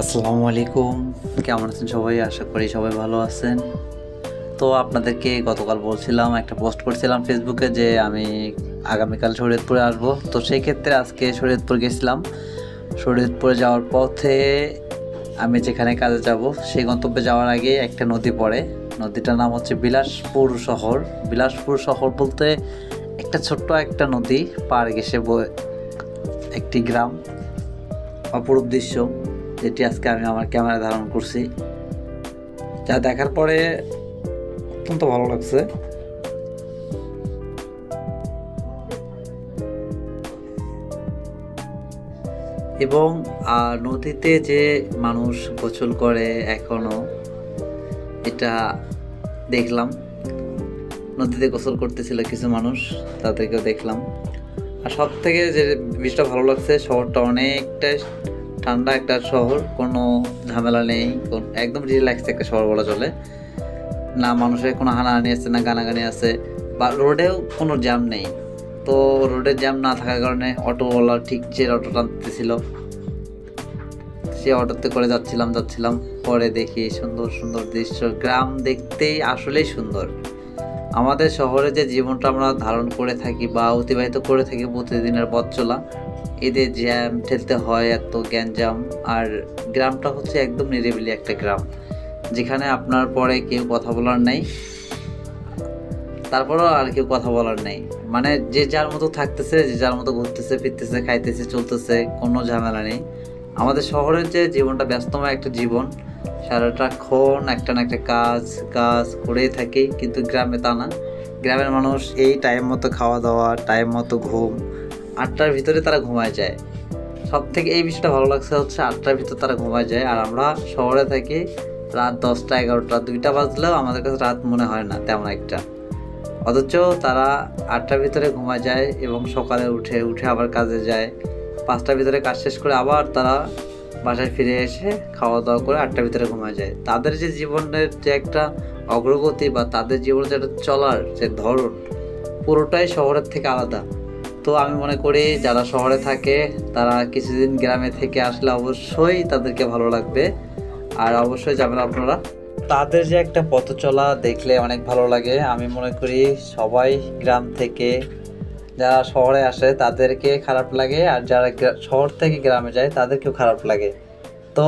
আসসালামু আলাইকুম, কেমন আছেন সবাই? আশা করি সবাই ভালো আছেন। তো আপনাদেরকে গতকাল বলছিলাম, একটা পোস্ট করছিলাম ফেসবুকে যে আমি আগামীকাল শরীয়তপুরে আসবো। তো সেই ক্ষেত্রে আজকে শরীয়তপুর গেছিলাম। শরীয়তপুরে যাওয়ার পথে আমি যেখানে কাজে যাব সেই গন্তব্যে যাওয়ার আগে একটা নদী পড়ে। নদীটার নাম হচ্ছে বিলাসপুর শহর। বিলাসপুর শহর বলতে একটা ছোট্ট একটা নদী পার ঘেঁষে একটি গ্রাম, অপরূপ দৃশ্য, যেটি আজকে আমি আমার ক্যামেরা ধারণ করছি, যা দেখার পরে অত্যন্ত ভালো লাগছে। এবং নদীতে যে মানুষ গোসল করে এখনো, এটা দেখলাম। নদীতে গোসল করতেছিল কিছু মানুষ, তাদেরকেও দেখলাম। আর সব থেকে যে বিষয়টা ভালো লাগছে, শহরটা অনেকটা ঠান্ডা একটা শহর, কোনো ঝামেলা নেই, একদম রিল্যাক্স একটা শহর বলা চলে। না মানুষের কোনো হানাহানি আছে, না গানাগানি আছে, বা রোডেও কোনো জ্যাম নেই। তো রোডের জ্যাম না থাকার কারণে অটোওয়ালা ঠিক যে অটো টানতেছিল, সে অটোতে করে যাচ্ছিলাম। পরে দেখি সুন্দর সুন্দর দৃশ্য। গ্রাম দেখতেই আসলেই সুন্দর। আমাদের শহরে যে জীবনটা আমরা ধারণ করে থাকি বা অতিবাহিত করে থাকি প্রতিদিনের পথ চলা, এদের জ্যাম ঠেলতে হয়, এত গ্যাঞ্জাম। আর গ্রামটা হচ্ছে একদম নিরিবিলি একটা গ্রাম, যেখানে আপনার পরে কেউ কথা বলার নেই, তারপরেও আর কেউ কথা বলার নেই। মানে যে যার মতো থাকতেছে, যে যার মতো ঘুরতেছে ফিরতেছে, খাইতেছে চলতেছে, কোনো ঝামেলা নেই। আমাদের শহরের যে জীবনটা ব্যস্তময় একটা জীবন, সারাটাক্ষণ একটা না একটা কাজ করেই থাকে, কিন্তু গ্রামে তা না। গ্রামের মানুষ এই টাইম মতো খাওয়া দাওয়া, টাইম মতো ঘুম, 8টার ভিতরে তারা ঘুমায় যায়। সব থেকে এই বিষয়টা ভালো লাগছে হচ্ছে 8টার ভিতরে তারা ঘুমায় যায়। আর আমরা শহরে থাকি রাত 10টা 11টা 2টা বাজলেও আমাদের কাছে রাত মনে হয় না তেমন একটা। অথচ তারা 8টার ভিতরে ঘুমায় যায় এবং সকালে উঠে আবার কাজে যায়। 5টার ভিতরে কাজ শেষ করে আবার তারা বাসায় ফিরে এসে খাওয়া দাওয়া করে 8টার ভিতরে ঘুমায় যায়। তাদের যে জীবনের যে একটা অগ্রগতি বা তাদের জীবনের যে একটা চলার যে ধরন, পুরোটাই শহরের থেকে আলাদা। তো আমি মনে করি যারা শহরে থাকে তারা কিছুদিন গ্রামে থেকে আসলে অবশ্যই তাদেরকে ভালো লাগবে। আর অবশ্যই যাবেন আপনারা। তাদের যে একটা পথ চলা দেখলে অনেক ভালো লাগে। আমি মনে করি সবাই গ্রাম থেকে যারা শহরে আসে তাদেরকে খারাপ লাগে, আর যারা শহর থেকে গ্রামে যায় তাদেরকেও খারাপ লাগে। তো